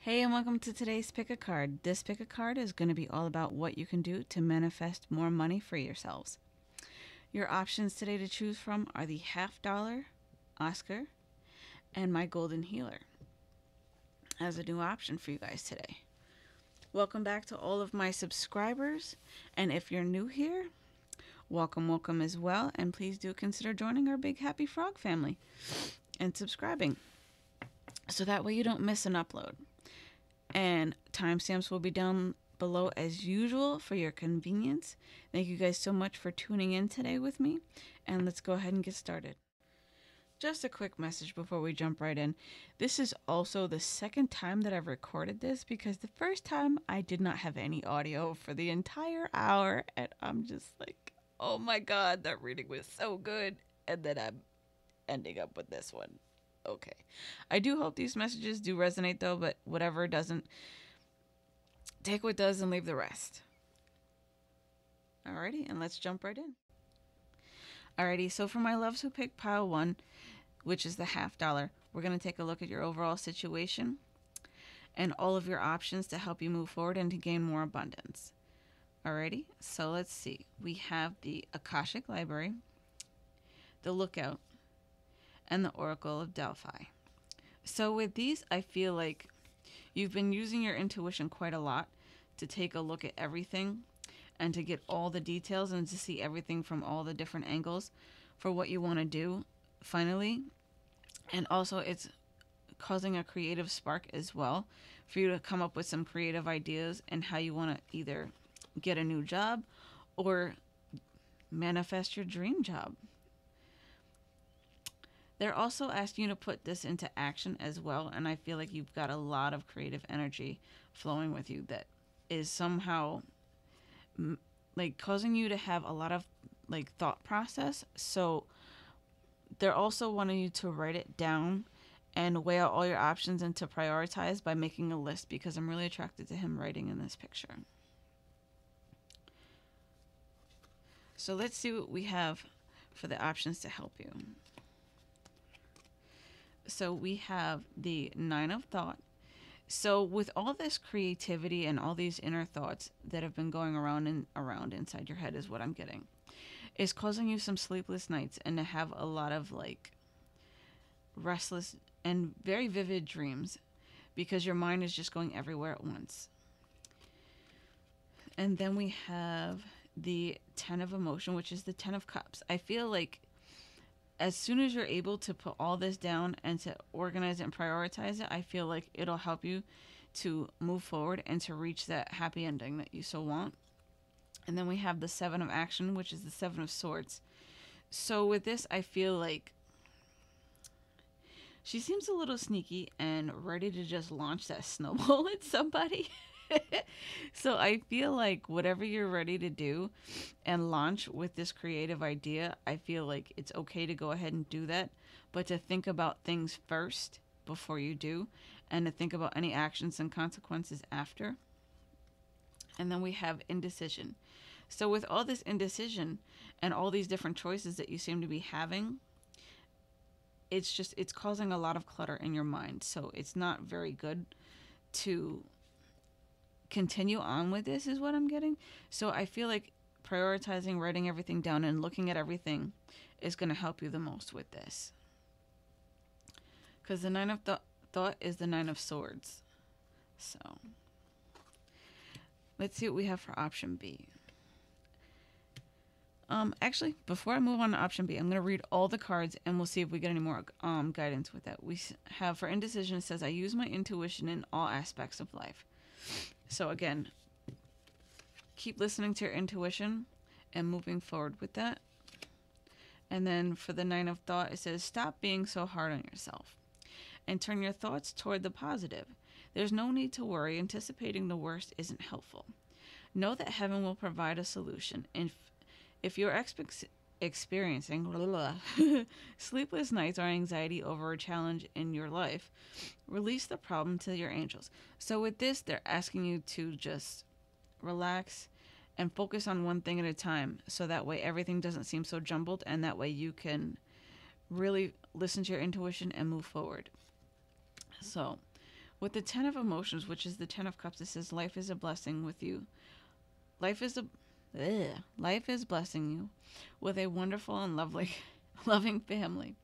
Hey, and welcome to today's Pick a Card. This Pick a Card is going to be all about what you can do to manifest more money for yourselves. Your options today to choose from are the $50, Oscar, and my Golden Healer as a new option for you guys today. Welcome back to all of my subscribers, and if you're new here, welcome as well, and please do consider joining our big happy frog family and subscribing so that way you don't miss an upload. And timestamps will be down below as usual for your convenience. Thank you guys so much for tuning in today with me. And let's go ahead and get started. Just a quick message before we jump right in. This is also the second time that I've recorded this because the first time I did not have any audio for the entire hour. And I'm just like, oh my God, that reading was so good. And then I'm ending up with this one. Okay. I do hope these messages do resonate though, but whatever doesn't, take what does and leave the rest. Alrighty, and let's jump right in. Alrighty, so for my loves who picked pile 1, which is the $50, we're going to take a look at your overall situation and all of your options to help you move forward and to gain more abundance. Alrighty, so let's see. We have the Akashic Library, the Lookout, and the Oracle of Delphi. So with these, I feel like you've been using your intuition quite a lot to take a look at everything and to get all the details and to see everything from all the different angles for what you want to do finally. And also it's causing a creative spark as well for you to come up with some creative ideas and how you want to either get a new job or manifest your dream job. They're also asking you to put this into action as well, and I feel like you've got a lot of creative energy flowing with you that is somehow like causing you to have a lot of like thought process. So they're also wanting you to write it down and weigh out all your options and to prioritize by making a list, because I'm really attracted to him writing in this picture. So let's see what we have for the options to help you. So we have the 9 of Thought. So with all this creativity and all these inner thoughts that have been going around and around inside your head is what I'm getting, is causing you some sleepless nights and to have a lot of like restless and very vivid dreams because your mind is just going everywhere at once. And then we have the 10 of Emotion, which is the 10 of Cups. I feel like as soon as you're able to put all this down and to organize it and prioritize it, I feel like it'll help you to move forward and to reach that happy ending that you so want. And then we have the 7 of Action, which is the 7 of Swords. So with this, I feel like she seems a little sneaky and ready to just launch that snowball at somebody. So I feel like whatever you're ready to do and launch with this creative idea, I feel like it's okay to go ahead and do that, but to think about things first before you do, and to think about any actions and consequences after. And then we have Indecision. So with all this indecision and all these different choices that you seem to be having, it's causing a lot of clutter in your mind. So it's not very good to continue on with this, is what I'm getting. So I feel like prioritizing, writing everything down, and looking at everything is going to help you the most with this. Because the 9 of Thought is the 9 of Swords. So let's see what we have for option B. Actually, before I move on to option B, I'm going to read all the cards and we'll see if we get any more guidance with that. We have for Indecision, it says, I use my intuition in all aspects of life. So again, keep listening to your intuition and moving forward with that. And then for the 9 of Thought, it says, stop being so hard on yourself and turn your thoughts toward the positive. There's no need to worry. Anticipating the worst isn't helpful. Know that heaven will provide a solution. And if you're experiencing sleepless nights or anxiety over a challenge in your life, release the problem to your angels. So with this, they're asking you to just relax and focus on one thing at a time, so that way everything doesn't seem so jumbled, and that way you can really listen to your intuition and move forward. So With the Ten of Emotions, which is the Ten of Cups, it says life is a blessing with you. Life is a Life is blessing you with a wonderful and lovely, loving family.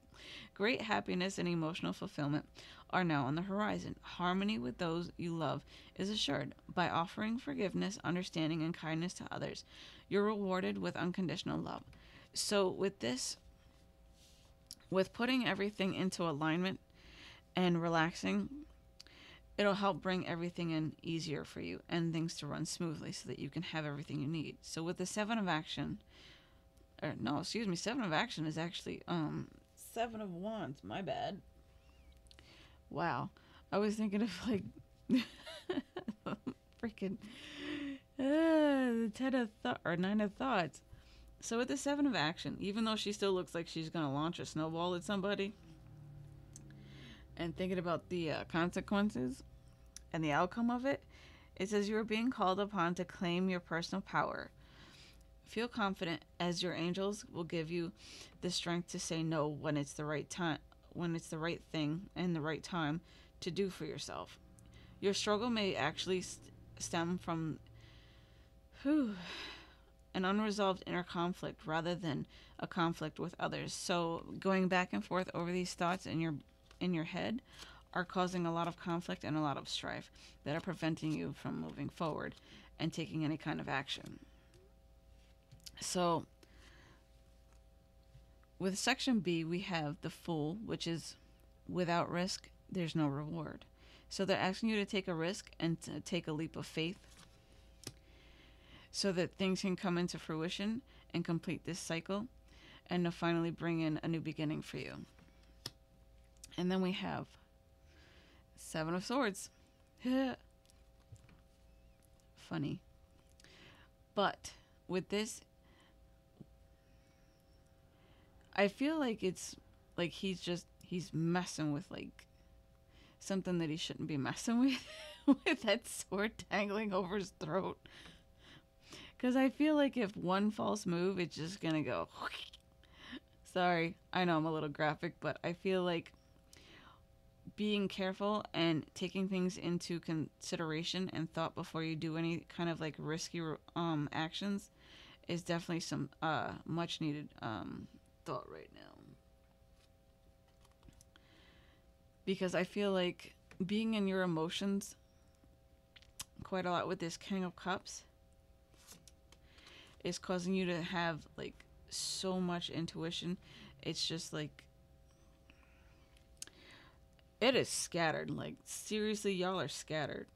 Great happiness and emotional fulfillment are now on the horizon. Harmony with those you love is assured. By offering forgiveness, understanding, and kindness to others, you're rewarded with unconditional love. So, with this, with putting everything into alignment and relaxing, it'll help bring everything in easier for you and things to run smoothly so that you can have everything you need. So, with the Seven of Action, or no, excuse me, Seven of Action is actually Seven of Wands. My bad. Wow, I was thinking of like freaking the Ten of or Nine of Thoughts. So with the Seven of Action, even though she still looks like she's gonna launch a snowball at somebody, and thinking about the consequences and the outcome of it, it says you are being called upon to claim your personal power. Feel confident, as your angels will give you the strength to say no when it's the right time, when it's the right thing and the right time to do for yourself. Your struggle may actually stem from an unresolved inner conflict rather than a conflict with others. So going back and forth over these thoughts in your head are causing a lot of conflict and a lot of strife that are preventing you from moving forward and taking any kind of action. So with section B, we have the Fool, which is without risk, there's no reward. So they're asking you to take a risk and to take a leap of faith so that things can come into fruition and complete this cycle and to finally bring in a new beginning for you. And then we have Seven of Swords. Funny. But with this, I feel like it's like he's messing with like something that he shouldn't be messing with with that sword dangling over his throat. Because I feel like if one false move, it's just gonna go. Sorry, I know I'm a little graphic, but I feel like being careful and taking things into consideration and thought before you do any kind of like risky actions is definitely some much needed thought right now. Because I feel like being in your emotions quite a lot with this King of Cups is causing you to have like so much intuition. It's just like it is scattered. Like seriously, y'all are scattered.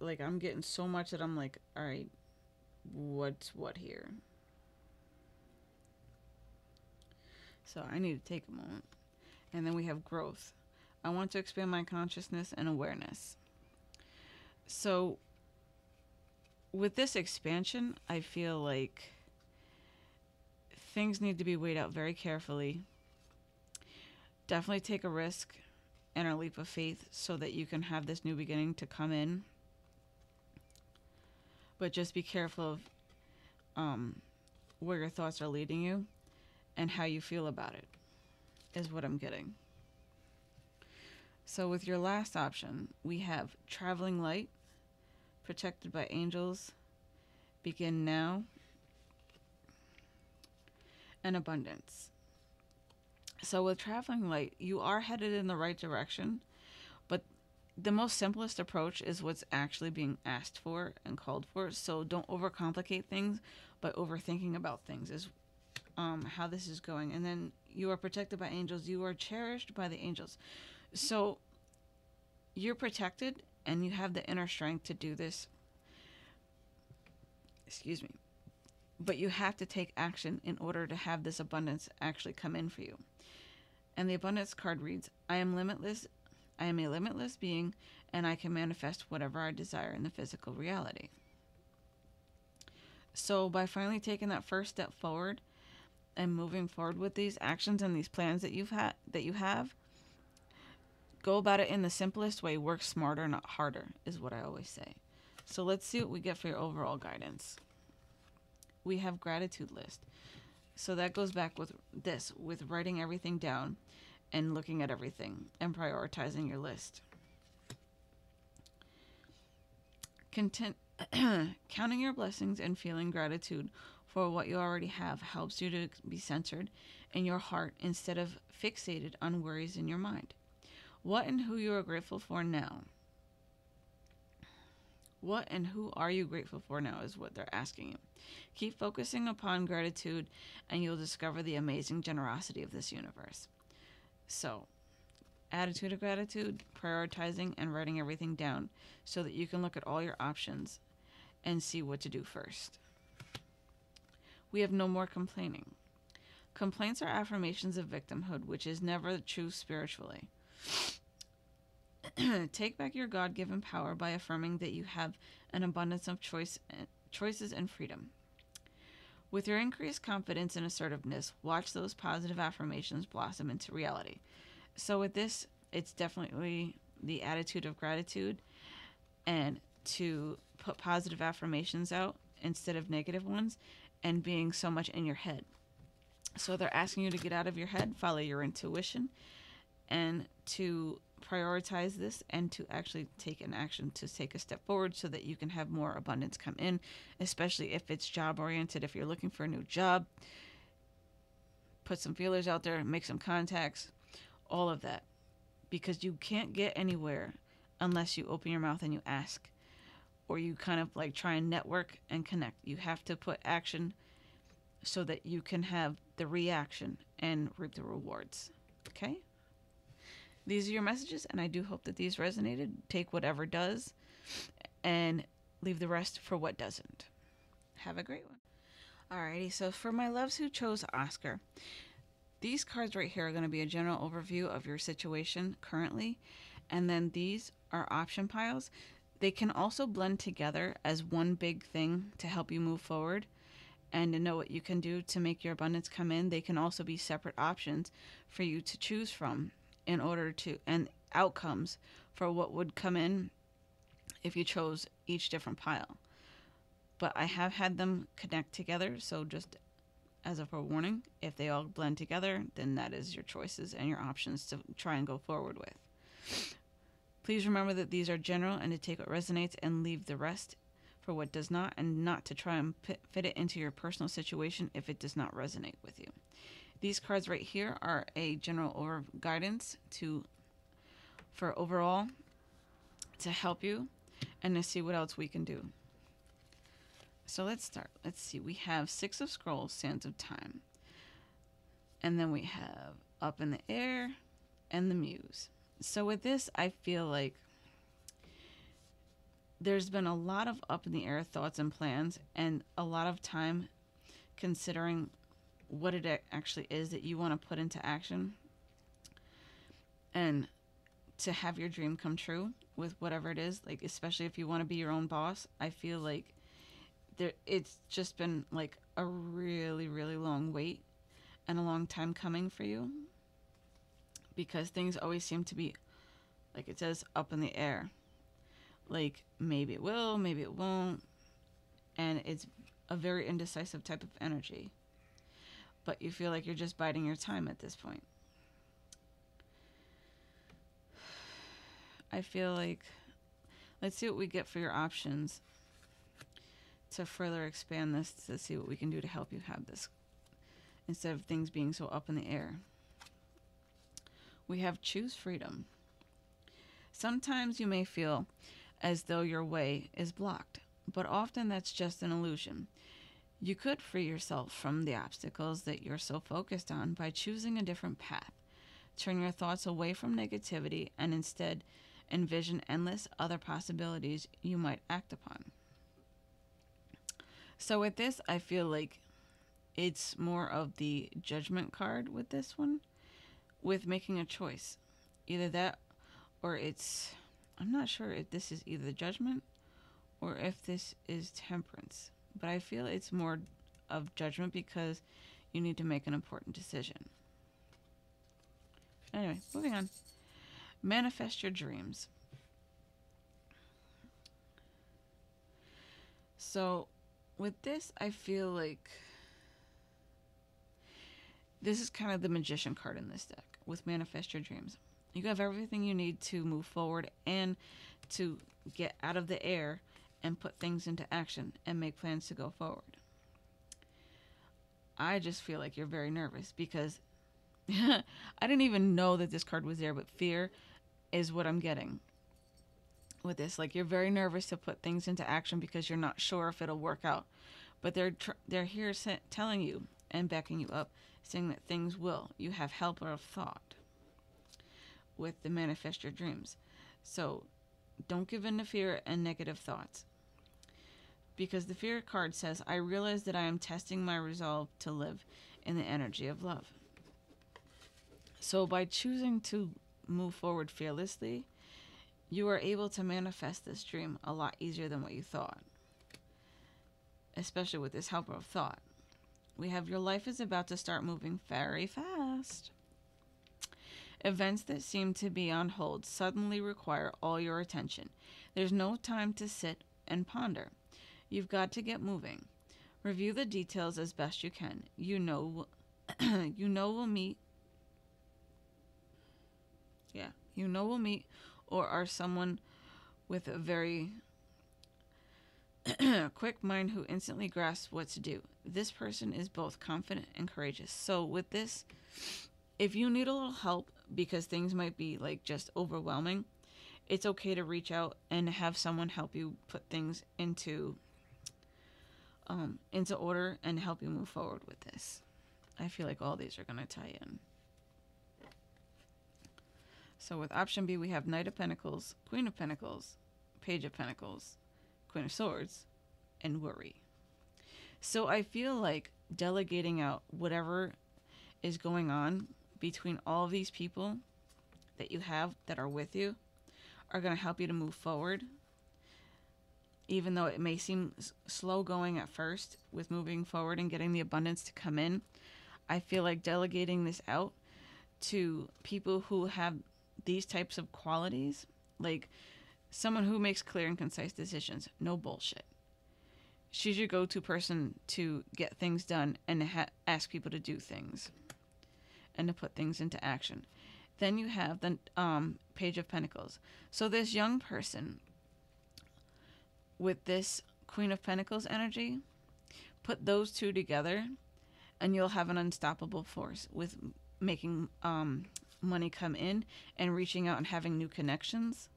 Like I'm getting so much that I'm like, all right, what's what here? So I need to take a moment. And then we have growth. I want to expand my consciousness and awareness. So with this expansion, I feel like things need to be weighed out very carefully. Definitely take a risk and a leap of faith so that you can have this new beginning to come in. But just be careful of where your thoughts are leading you and how you feel about it is what I'm getting. So with your last option, we have Traveling Light, Protected by Angels, Begin Now, and Abundance. So with Traveling Light, you are headed in the right direction, but the most simplest approach is what's actually being asked for and called for. So don't overcomplicate things by overthinking about things is how this is going. And then you are protected by angels. You are cherished by the angels. So you're protected and you have the inner strength to do this. Excuse me. But you have to take action in order to have this abundance actually come in for you. And the abundance card reads, I am limitless. I am a limitless being, and I can manifest whatever I desire in the physical reality. So by finally taking that first step forward and moving forward with these actions and these plans that you have, go about it in the simplest way. Work smarter, not harder, is what I always say. So let's see what we get for your overall guidance. We have gratitude list. So that goes back with this, with writing everything down and looking at everything and prioritizing your list. Content, counting your blessings and feeling gratitude for what you already have helps you to be centered in your heart instead of fixated on worries in your mind. What and who you are grateful for now. What and who are you grateful for now is what they're asking you. Keep focusing upon gratitude and you'll discover the amazing generosity of this universe. So, attitude of gratitude, prioritizing and writing everything down so that you can look at all your options and see what to do first. We have no more complaining. Complaints are affirmations of victimhood, which is never true spiritually. Take back your God-given power by affirming that you have an abundance of choices and freedom. With your increased confidence and assertiveness, watch those positive affirmations blossom into reality. So with this, it's definitely the attitude of gratitude and to put positive affirmations out instead of negative ones and being so much in your head. So they're asking you to get out of your head, follow your intuition, and to prioritize this and to actually take an action to take a step forward so that you can have more abundance come in, especially if it's job oriented. If you're looking for a new job, put some feelers out there, make some contacts, all of that, because you can't get anywhere unless you open your mouth and you ask, or you kind of like try and network and connect. You have to put action so that you can have the reaction and reap the rewards. Okay? These are your messages, and I do hope that these resonated. Take whatever does and leave the rest for what doesn't. Have a great one. Alrighty, so for my loves who chose Oscar, these cards right here are going to be a general overview of your situation currently, and then these are option piles. They can also blend together as one big thing to help you move forward and to know what you can do to make your abundance come in. They can also be separate options for you to choose from in order to, and outcomes for what would come in if you chose each different pile. But I have had them connect together, so just as a forewarning, if they all blend together, then that is your choices and your options to try and go forward with. Please remember that these are general and to take what resonates and leave the rest for what does not, and not to try and fit it into your personal situation if it does not resonate with you. These cards right here are a general guidance for overall to help you and to see what else we can do. So let's start. Let's see. We have Six of Scrolls, Sands of Time. And then we have Up in the Air and the Muse. So with this, I feel like there's been a lot of up in the air thoughts and plans and a lot of time considering what it actually is that you want to put into action and to have your dream come true with whatever it is, like especially if you want to be your own boss. I feel like it's just been like a really, really long wait and a long time coming for you, because things always seem to be, like it says, up in the air. Like maybe it will, maybe it won't, and it's a very indecisive type of energy. But you feel like you're just biding your time at this point. I feel like, let's see what we get for your options to further expand this, to see what we can do to help you have this, instead of things being so up in the air. We have choose freedom. Sometimes you may feel as though your way is blocked, but often that's just an illusion. You could free yourself from the obstacles that you're so focused on by choosing a different path. Turn your thoughts away from negativity and instead envision endless other possibilities you might act upon. So with this, I feel like it's more of the judgment card with this one, with making a choice. Either that or it's, I'm not sure if this is either judgment or if this is temperance. But I feel it's more of judgment because you need to make an important decision. Anyway, moving on. Manifest your dreams. So with this, I feel like this is kind of the magician card in this deck with manifest your dreams. You have everything you need to move forward and to get out of the air and put things into action and make plans to go forward. I just feel like you're very nervous because I didn't even know that this card was there, but fear is what I'm getting with this. Like, you're very nervous to put things into action because you're not sure if it'll work out. But they're here telling you and backing you up, saying that things will. You have helper of thought with the manifest your dreams. So don't give in to fear and negative thoughts. Because the fear card says, I realize that I am testing my resolve to live in the energy of love. So by choosing to move forward fearlessly, you are able to manifest this dream a lot easier than what you thought. Especially with this helper of thought. We have your life is about to start moving very fast. Events that seem to be on hold suddenly require all your attention. There's no time to sit and ponder. You've got to get moving. Review the details as best you can. You know we'll meet. Yeah, we'll meet or are someone with a very quick mind who instantly grasps what to do. This person is both confident and courageous. So with this, if you need a little help because things might be like just overwhelming, it's okay to reach out and have someone help you put things into order and help you move forward with this. I feel like all these are going to tie in. So with option B, we have Knight of Pentacles, Queen of Pentacles, Page of Pentacles, Queen of Swords, and Worry. So I feel like delegating out whatever is going on between all of these people that you have that are with you are going to help you to move forward. Even though it may seem slow going at first with moving forward and getting the abundance to come in, I feel like delegating this out to people who have these types of qualities, like someone who makes clear and concise decisions, no bullshit. She's your go-to person to get things done and ask people to do things and to put things into action. Then you have the Page of Pentacles. So this young person with this Queen of Pentacles energy, put those two together and you'll have an unstoppable force with making money come in and reaching out and having new connections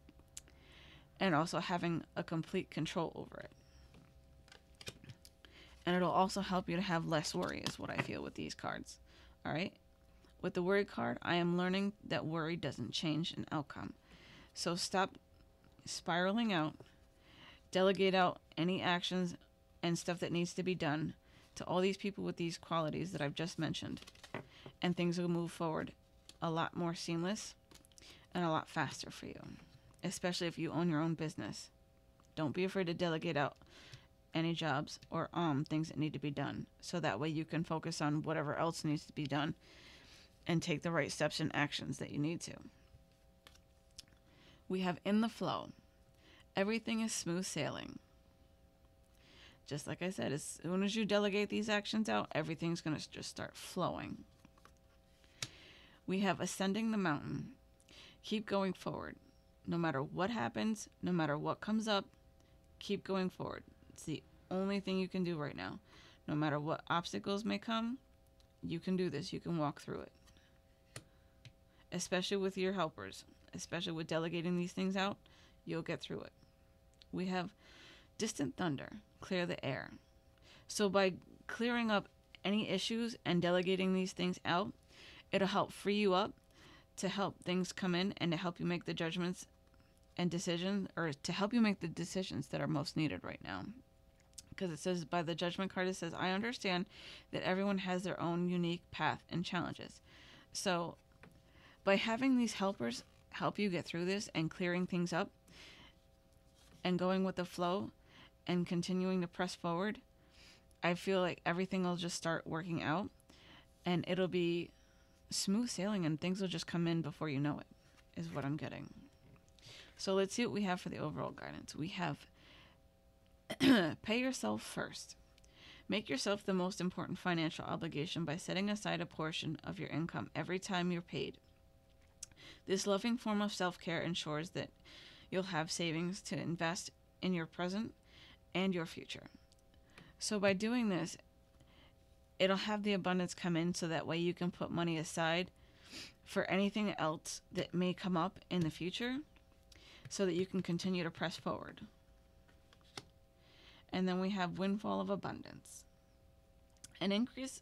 and also having a complete control over it. And it'll also help you to have less worry is what I feel with these cards. All right. With the worry card, I am learning that worry doesn't change an outcome. So stop spiraling out. Delegate out any actions and stuff that needs to be done to all these people with these qualities that I've just mentioned. And things will move forward a lot more seamless and a lot faster for you. Especially if you own your own business. Don't be afraid to delegate out any jobs or things that need to be done. So that way you can focus on whatever else needs to be done and take the right steps and actions that you need to. We have in the flow. Everything is smooth sailing. Just like I said, as soon as you delegate these actions out, everything's going to just start flowing. We have ascending the mountain. Keep going forward. No matter what happens, no matter what comes up, keep going forward. It's the only thing you can do right now. No matter what obstacles may come, you can do this. You can walk through it. Especially with your helpers. Especially with delegating these things out, you'll get through it. We have distant thunder, clear the air. So by clearing up any issues and delegating these things out, it'll help free you up to help things come in and to help you make the judgments and decisions, or to help you make the decisions that are most needed right now. Because it says by the judgment card, it says, I understand that everyone has their own unique path and challenges. So by having these helpers help you get through this and clearing things up and going with the flow and continuing to press forward, I feel like everything will just start working out and it'll be smooth sailing and things will just come in before you know it, is what I'm getting. So let's see what we have for the overall guidance. We have pay yourself first. Make yourself the most important financial obligation by setting aside a portion of your income every time you're paid. This loving form of self-care ensures that you'll have savings to invest in your present and your future. So by doing this, it'll have the abundance come in so that way you can put money aside for anything else that may come up in the future so that you can continue to press forward. And then we have windfall of abundance. An increase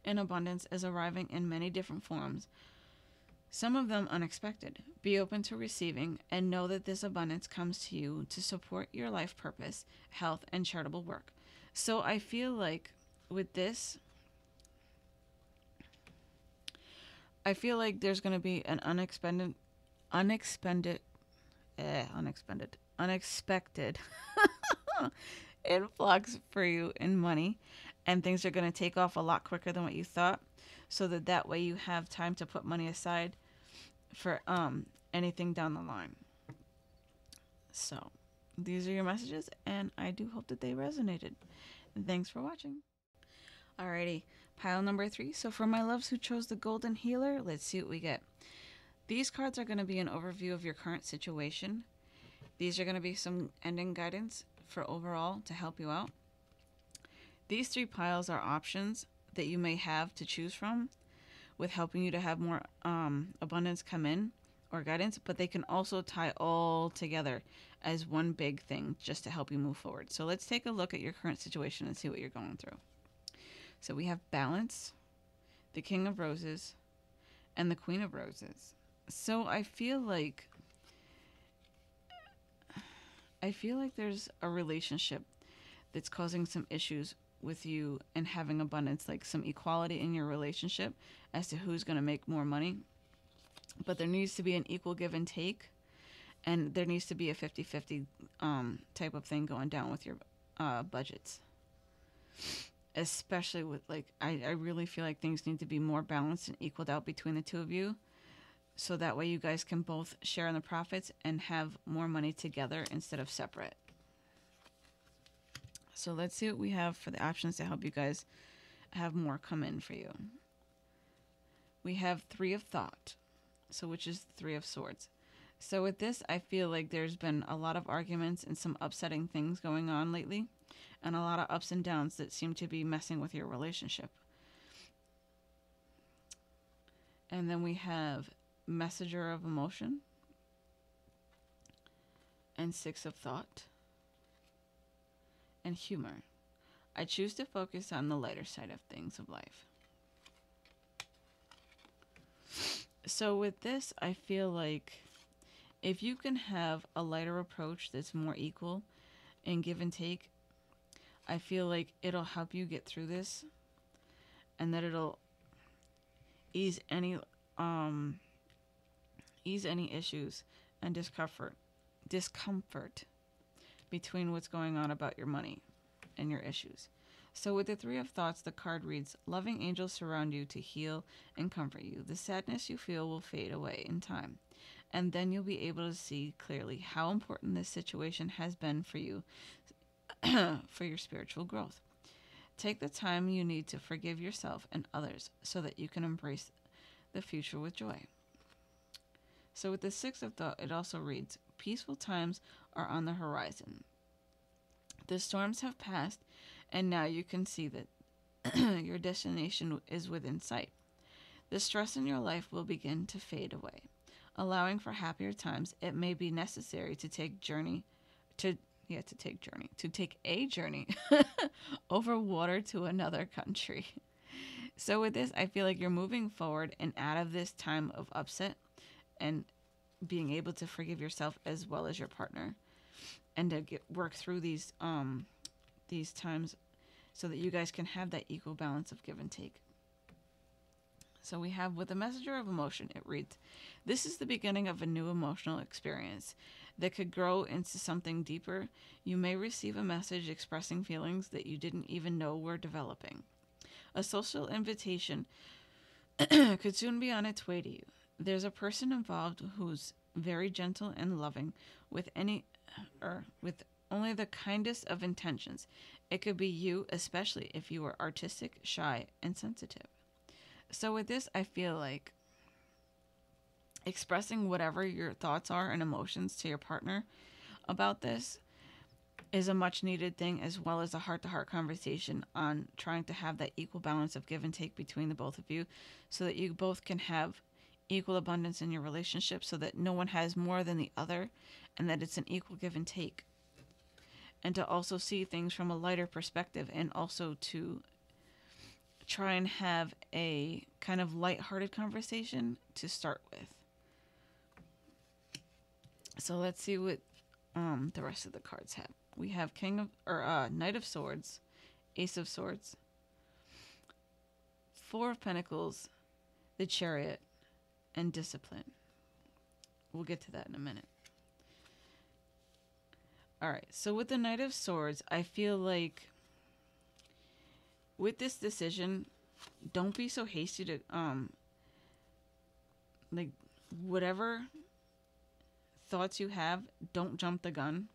in abundance is arriving in many different forms, some of them unexpected. Be open to receiving and know that this abundance comes to you to support your life purpose, health, and charitable work. So I feel like with this, I feel like there's going to be an unexpected influx for you in money, and things are going to take off a lot quicker than what you thought, so that way you have time to put money aside for anything down the line. So these are your messages, and I do hope that they resonated. And thanks for watching. Alrighty, pile number 3. So for my loves who chose the Golden Healer, let's see what we get. These cards are going to be an overview of your current situation. These are going to be some ending guidance for overall to help you out. These 3 piles are options that you may have to choose from with helping you to have more abundance come in or guidance, but they can also tie all together as one big thing just to help you move forward. So let's take a look at your current situation and see what you're going through. So we have Balance, the King of Roses, and the Queen of Roses. So I feel like there's a relationship that's causing some issues with you and having abundance, like some equality in your relationship as to who's going to make more money. But there needs to be an equal give and take, and there needs to be a 50-50 type of thing going down with your budgets. Especially with, like, I really feel like things need to be more balanced and equaled out between the two of you, so that way you guys can both share in the profits and have more money together instead of separate. So let's see what we have for the options to help you guys have more come in for you. We have 3 of Thought, so which is 3 of Swords. So with this, I feel like there's been a lot of arguments and some upsetting things going on lately, and a lot of ups and downs that seem to be messing with your relationship. And then we have Messenger of Emotion and 6 of Thought and Humor. I choose to focus on the lighter side of things of life. So with this, I feel like if you can have a lighter approach that's more equal and give and take, I feel like it'll help you get through this, and that it'll ease any issues and discomfort between what's going on about your money and your issues. So with the 3 of Thoughts, the card reads, loving angels surround you to heal and comfort you. The sadness you feel will fade away in time, and then you'll be able to see clearly how important this situation has been for you for your spiritual growth. Take the time you need to forgive yourself and others so that you can embrace the future with joy. So with the 6 of Thought, it also reads, peaceful times are on the horizon. The storms have passed, and now you can see that your destination is within sight. The stress in your life will begin to fade away. Allowing for happier times, it may be necessary to take a journey over water to another country. So with this, I feel like you're moving forward and out of this time of upset, and being able to forgive yourself as well as your partner, and to work through these times so that you guys can have that equal balance of give and take. So we have, with the Messenger of Emotion, it reads, this is the beginning of a new emotional experience that could grow into something deeper. You may receive a message expressing feelings that you didn't even know were developing. A social invitation could soon be on its way to you. There's a person involved who's very gentle and loving with only the kindest of intentions. It could be you, especially if you are artistic, shy, and sensitive. So with this, I feel like expressing whatever your thoughts are and emotions to your partner about this is a much needed thing, as well as a heart-to-heart conversation on trying to have that equal balance of give and take between the both of you, so that you both can have equal abundance in your relationship, so that no one has more than the other, and that it's an equal give and take. And to also see things from a lighter perspective, and also to try and have a kind of light-hearted conversation to start with. So let's see what the rest of the cards have. We have Knight of Swords, Ace of Swords, Four of Pentacles, the Chariot, and Discipline. We'll get to that in a minute. Alright, so with the Knight of Swords, I feel like with this decision, don't be so hasty to, like, whatever thoughts you have, don't jump the gun.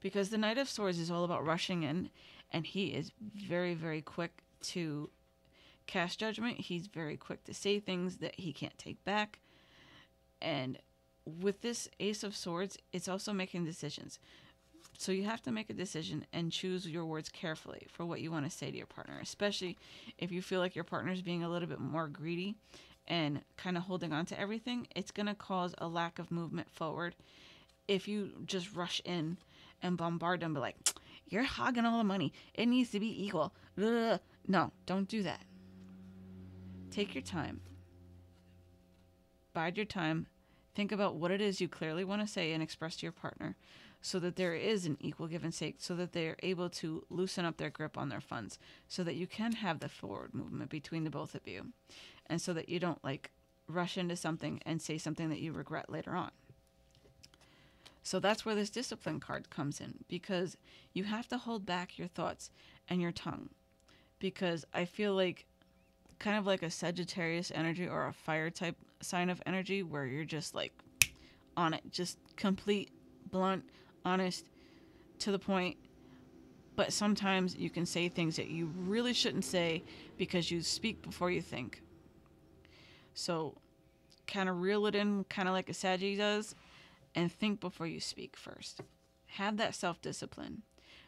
Because the Knight of Swords is all about rushing in, and he is very, very quick to cast judgment. He's very quick to say things that he can't take back. And with this Ace of Swords, it's also making decisions. So you have to make a decision and choose your words carefully for what you want to say to your partner, especially if you feel like your partner is being a little bit more greedy and kind of holding on to everything. It's going to cause a lack of movement forward if you just rush in and bombard them, be like, you're hogging all the money. It needs to be equal. Ugh. No, don't do that. Take your time. Bide your time. Think about what it is you clearly want to say and express to your partner, so that there is an equal give and take, so that they're able to loosen up their grip on their funds, so that you can have the forward movement between the both of you, and so that you don't like rush into something and say something that you regret later on. So that's where this Discipline card comes in, because you have to hold back your thoughts and your tongue, because I feel like kind of like a Sagittarius energy or a fire type sign of energy, where you're just like on it, just complete, blunt, honest, to the point. But sometimes you can say things that you really shouldn't say because you speak before you think. So kind of reel it in, kind of like a Saggy does, and think before you speak first. Have that self-discipline.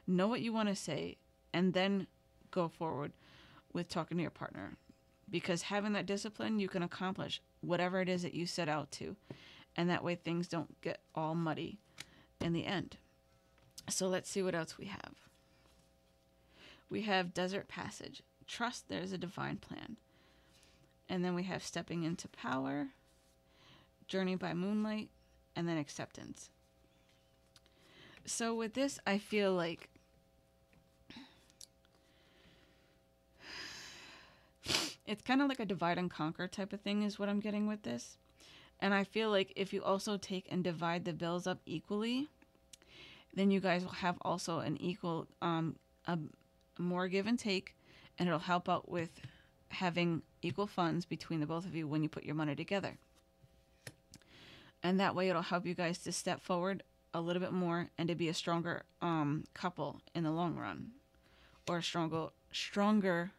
Know what you want to say, and then go forward with talking to your partner. Because having that discipline, you can accomplish whatever it is that you set out to. And that way things don't get all muddy in the end. So let's see what else we have. We have Desert Passage. Trust there's a divine plan. And then we have Stepping into Power, Journey by Moonlight, and then Acceptance. So with this, I feel like it's kind of like a divide and conquer type of thing is what I'm getting with this. And I feel like if you also take and divide the bills up equally, then you guys will have also an equal, a more give and take, and it'll help out with having equal funds between the both of you when you put your money together. And that way it'll help you guys to step forward a little bit more and to be a stronger couple in the long run. Or a stronger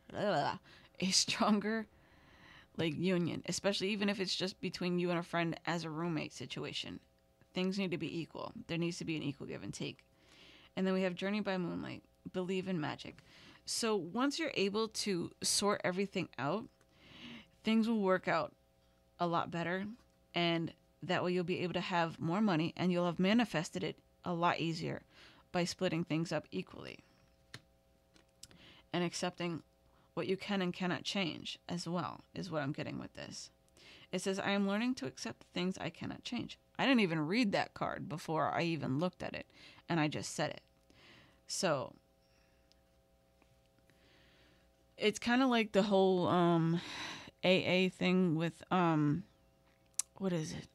like union, especially even if it's just between you and a friend as a roommate situation. Things need to be equal. There needs to be an equal give and take. And then we have Journey by Moonlight, Believe in Magic. So once you're able to sort everything out, things will work out a lot better, and that way you'll be able to have more money, and you'll have manifested it a lot easier by splitting things up equally and accepting what you can and cannot change as well, is what I'm getting with this. It says, I am learning to accept the things I cannot change. I didn't even read that card before I even looked at it, and I just said it. So it's kind of like the whole AA thing with what is it?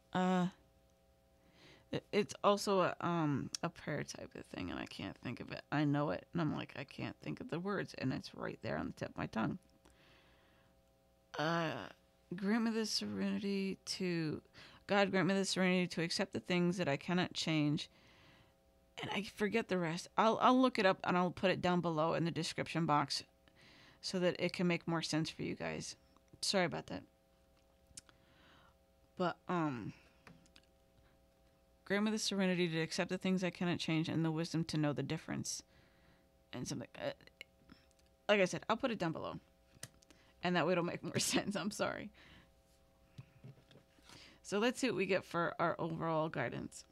It's also a prayer type of thing, and I can't think of it. I know it, and I'm like, I can't think of the words, and it's right there on the tip of my tongue. Grant me the serenity to... God, grant me the serenity to accept the things that I cannot change. And I forget the rest. I'll look it up, and I'll put it down below in the description box so that it can make more sense for you guys. Sorry about that. But, Grant me the serenity to accept the things I cannot change and the wisdom to know the difference. And something, like I said, I'll put it down below. And that way it'll make more sense. I'm sorry. So let's see what we get for our overall guidance.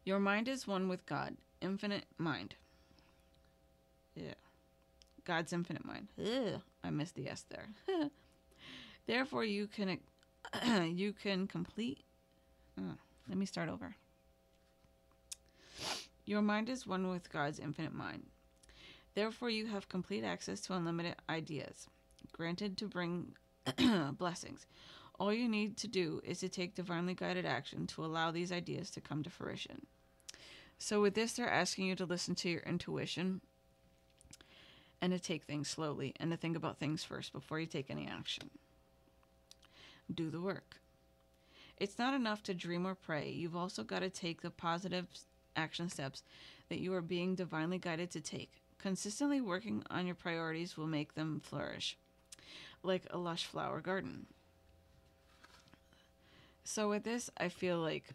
Your mind is one with God, infinite mind. Yeah. God's infinite mind. Ugh, I missed the S there. Therefore, you can complete. Let me start over. Your mind is one with God's infinite mind. Therefore, you have complete access to unlimited ideas, granted to bring blessings. All you need to do is to take divinely guided action to allow these ideas to come to fruition. So with this, they're asking you to listen to your intuition and to take things slowly and to think about things first before you take any action. Do the work. It's not enough to dream or pray. You've also got to take the positive action steps that you are being divinely guided to take. Consistently working on your priorities will make them flourish, like a lush flower garden. So with this, I feel like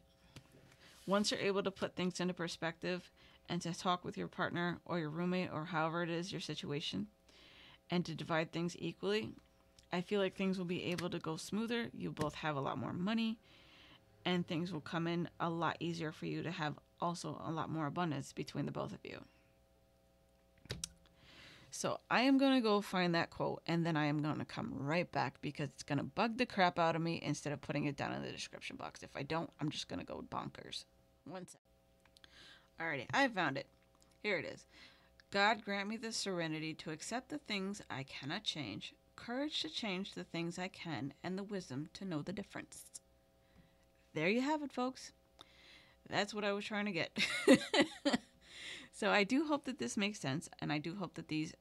once you're able to put things into perspective and to talk with your partner or your roommate or however it is your situation and to divide things equally, I feel like things will be able to go smoother. You both have a lot more money and things will come in a lot easier for you to have also a lot more abundance between the both of you. So I am going to go find that quote and then I am going to come right back because it's going to bug the crap out of me instead of putting it down in the description box. If I don't, I'm just going to go bonkers. One sec. Alrighty, I found it. Here it is. God grant me the serenity to accept the things I cannot change, courage to change the things I can, and the wisdom to know the difference. There you have it, folks. That's what I was trying to get. So I do hope that this makes sense, and I do hope that these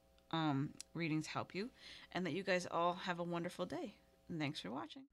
readings help you, and that you guys all have a wonderful day. And thanks for watching.